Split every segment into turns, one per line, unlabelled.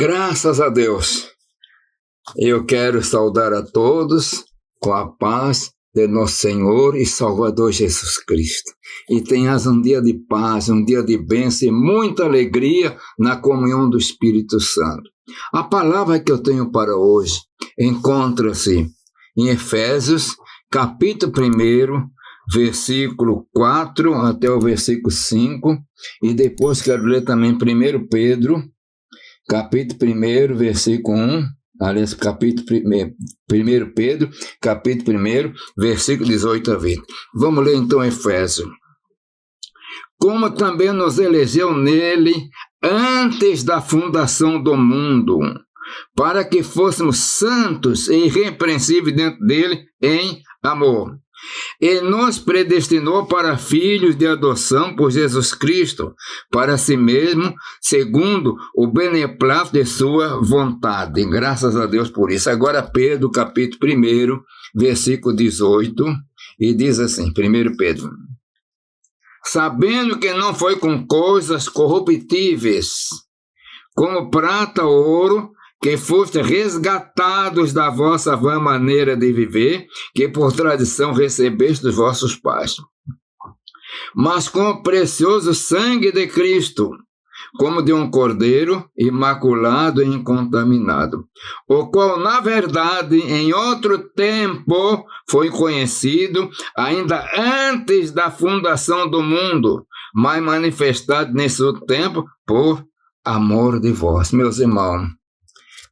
Graças a Deus. Eu quero saudar a todos com a paz de nosso Senhor e Salvador Jesus Cristo. E tenhas um dia de paz, um dia de bênção e muita alegria na comunhão do Espírito Santo. A palavra que eu tenho para hoje encontra-se em Efésios, capítulo 1, versículo 4 até o versículo 5, e depois quero ler também 1 Pedro, capítulo 1, versículo 1, aliás, capítulo 1 Pedro, capítulo 1, versículo 18 a 20. Vamos ler então Efésios. Como também nos elegeu nele antes da fundação do mundo, para que fôssemos santos e irrepreensíveis dentro dele em amor. E nos predestinou para filhos de adoção por Jesus Cristo, para si mesmo, segundo o beneplácito de sua vontade. Graças a Deus por isso. Agora Pedro, capítulo 1, versículo 18, e diz assim, 1 Pedro: sabendo que não foi com coisas corruptíveis, como prata ou ouro, que foste resgatados da vossa vã maneira de viver, que por tradição recebeste dos vossos pais, mas com o precioso sangue de Cristo, como de um cordeiro imaculado e incontaminado, o qual, na verdade, em outro tempo foi conhecido, ainda antes da fundação do mundo, mas manifestado nesse outro tempo por amor de vós. Meus irmãos,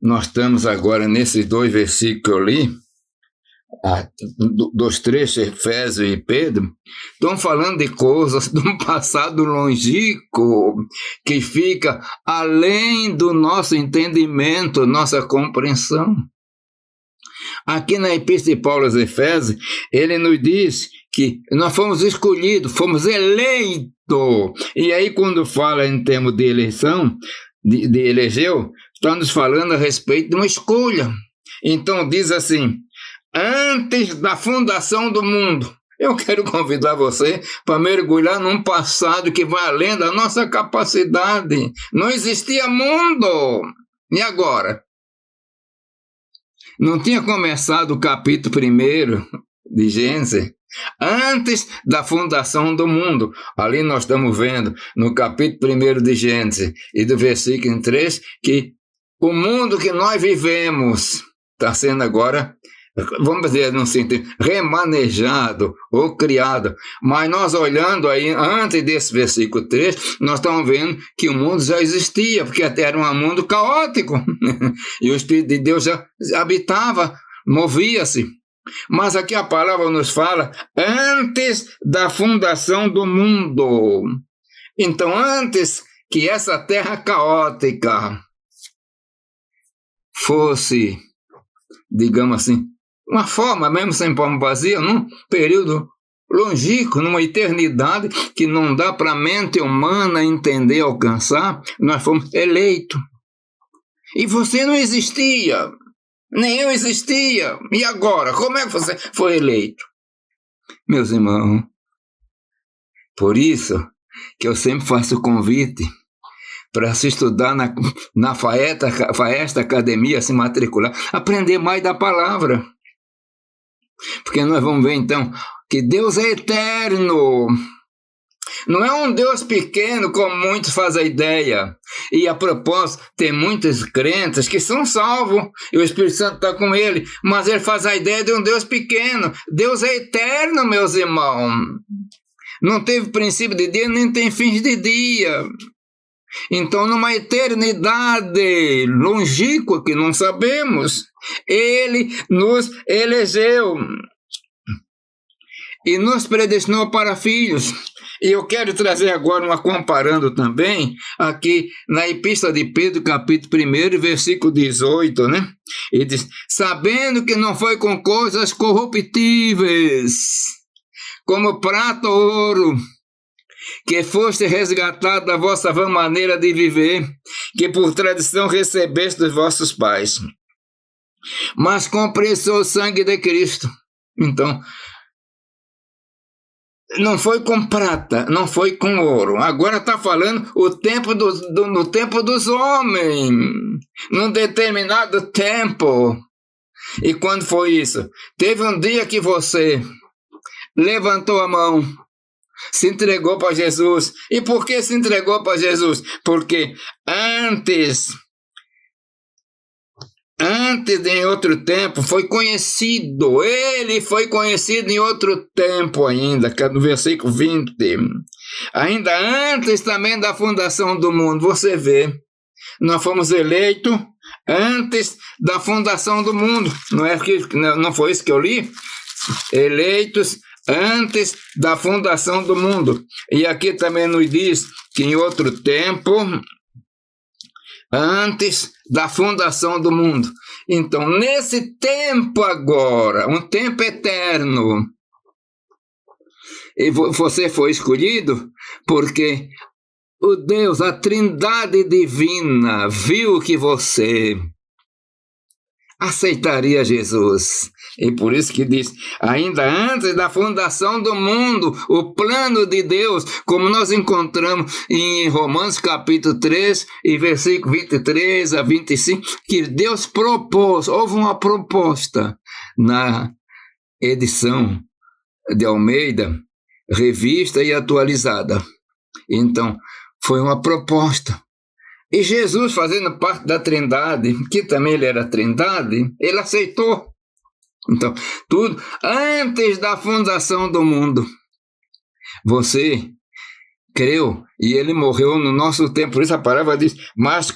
nós estamos agora nesses dois versículos que eu li, dos trechos, Efésios e Pedro, estão falando de coisas de um passado longínquo que fica além do nosso entendimento, nossa compreensão. Aqui na Epístola de Paulo aos Efésios, ele nos diz que nós fomos escolhidos, fomos eleitos. E aí, quando fala em termos de eleição, de elegeu, está nos falando a respeito de uma escolha. Então diz assim: antes da fundação do mundo. Eu quero convidar você para mergulhar num passado que vai além da nossa capacidade. Não existia mundo. E agora? Não tinha começado o capítulo 1 de Gênesis? Antes da fundação do mundo. Ali nós estamos vendo no capítulo 1 de Gênesis e do versículo 3 que o mundo que nós vivemos está sendo agora, vamos dizer, num sentido, remanejado ou criado. Mas nós olhando aí, antes desse versículo 3, nós estamos vendo que o mundo já existia, porque até era um mundo caótico. E o Espírito de Deus já habitava, movia-se. Mas aqui a palavra nos fala antes da fundação do mundo. Então, antes que essa terra caótica fosse, digamos assim, uma forma mesmo sem forma vazia, num período longínquo, numa eternidade que não dá para a mente humana entender, alcançar, nós fomos eleitos. E você não existia, nem eu existia. E agora, como é que você foi eleito? Meus irmãos, por isso que eu sempre faço o convite para se estudar na Faesta Academia, se matricular, aprender mais da palavra. Porque nós vamos ver então que Deus é eterno. Não é um Deus pequeno, como muitos fazem a ideia. E a propósito, tem muitos crentes que são salvos, e o Espírito Santo está com ele, mas ele faz a ideia de um Deus pequeno. Deus é eterno, meus irmãos. Não teve princípio de dia, nem tem fins de dia. Então, numa eternidade longínqua que não sabemos, ele nos elegeu e nos predestinou para filhos. E eu quero trazer agora uma comparando também, aqui na Epístola de Pedro, capítulo 1, versículo 18, né? E diz: sabendo que não foi com coisas corruptíveis, como prata ou ouro, que foste resgatado da vossa vã maneira de viver, que por tradição recebeste dos vossos pais, mas com o precioso sangue de Cristo. Então, não foi com prata, não foi com ouro. Agora está falando no tempo dos homens, num determinado tempo. E quando foi isso? Teve um dia que você levantou a mão, se entregou para Jesus. E por que se entregou para Jesus? Porque antes, em outro tempo, foi conhecido. Ele foi conhecido em outro tempo ainda, que é no versículo 20. Ainda antes também da fundação do mundo. Você vê, nós fomos eleitos antes da fundação do mundo. Não foi isso que eu li? Eleitos antes da fundação do mundo. E aqui também nos diz que em outro tempo, antes da fundação do mundo. Então, nesse tempo agora, um tempo eterno, e você foi escolhido porque o Deus, a Trindade Divina, viu que você aceitaria Jesus. E por isso que diz, ainda antes da fundação do mundo, o plano de Deus, como nós encontramos em Romanos capítulo 3, e versículo 23 a 25, que Deus propôs, houve uma proposta na edição de Almeida, revista e atualizada. Então, foi uma proposta. E Jesus, fazendo parte da Trindade, que também ele era Trindade, ele aceitou. Então, tudo antes da fundação do mundo. Você creu e ele morreu no nosso tempo. Por isso a palavra diz, mas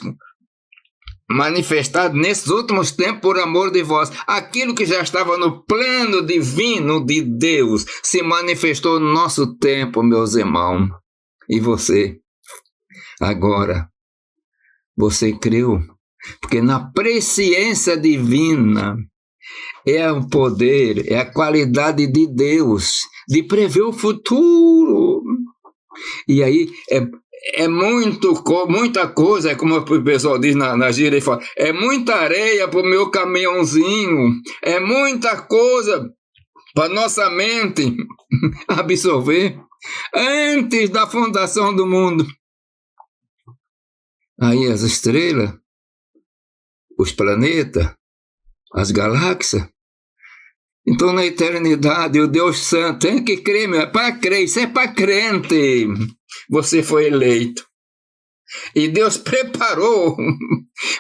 manifestado nesses últimos tempos por amor de vós. Aquilo que já estava no plano divino de Deus se manifestou no nosso tempo, meus irmãos. E você, agora, você creu? Porque na presciência divina é o poder, é a qualidade de Deus de prever o futuro. E aí é muita coisa, como o pessoal diz na gíria, ele fala, é muita areia para o meu caminhãozinho, é muita coisa para nossa mente absorver antes da fundação do mundo. Aí as estrelas, os planetas, as galáxias. Então, na eternidade, o Deus Santo tem que crer, meu, é para crer, isso é para crente. Você foi eleito. E Deus preparou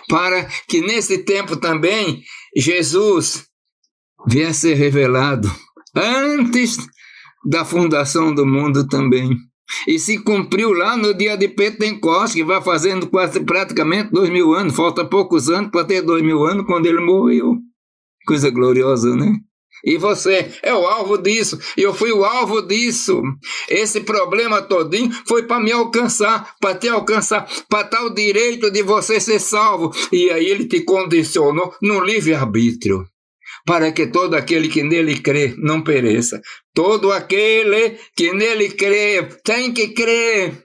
para que nesse tempo também Jesus viesse ser revelado antes da fundação do mundo também. E se cumpriu lá no dia de Pentecostes, que vai fazendo praticamente 2000 anos, falta poucos anos para ter 2000 anos quando ele morreu. Coisa gloriosa, né? E você é o alvo disso, eu fui o alvo disso. Esse problema todinho foi para me alcançar, para te alcançar, para dar o direito de você ser salvo. E aí ele te condicionou no livre-arbítrio, para que todo aquele que nele crê não pereça. Todo aquele que nele crê tem que crer.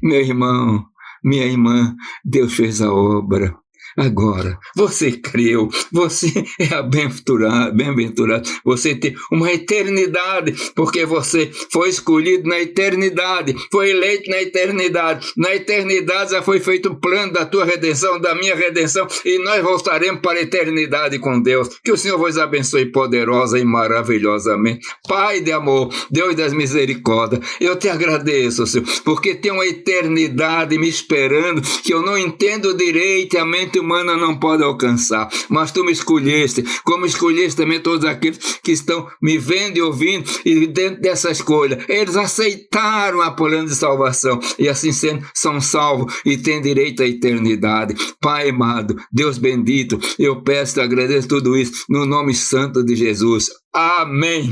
Meu irmão, minha irmã, Deus fez a obra. Agora, você creu, você é bem-aventurado, você tem uma eternidade, porque você foi escolhido na eternidade, foi eleito na eternidade já foi feito o plano da tua redenção, da minha redenção, e nós voltaremos para a eternidade com Deus. Que o Senhor vos abençoe poderosa e maravilhosamente. Pai de amor, Deus das misericórdias, eu te agradeço, Senhor, porque tem uma eternidade me esperando, que eu não entendo direito, a mente humana não pode alcançar, mas tu me escolheste, como escolheste também todos aqueles que estão me vendo e ouvindo, e dentro dessa escolha, eles aceitaram a plano de salvação, e assim sendo, são salvos e têm direito à eternidade. Pai amado, Deus bendito, eu peço e agradeço tudo isso no nome santo de Jesus. Amém.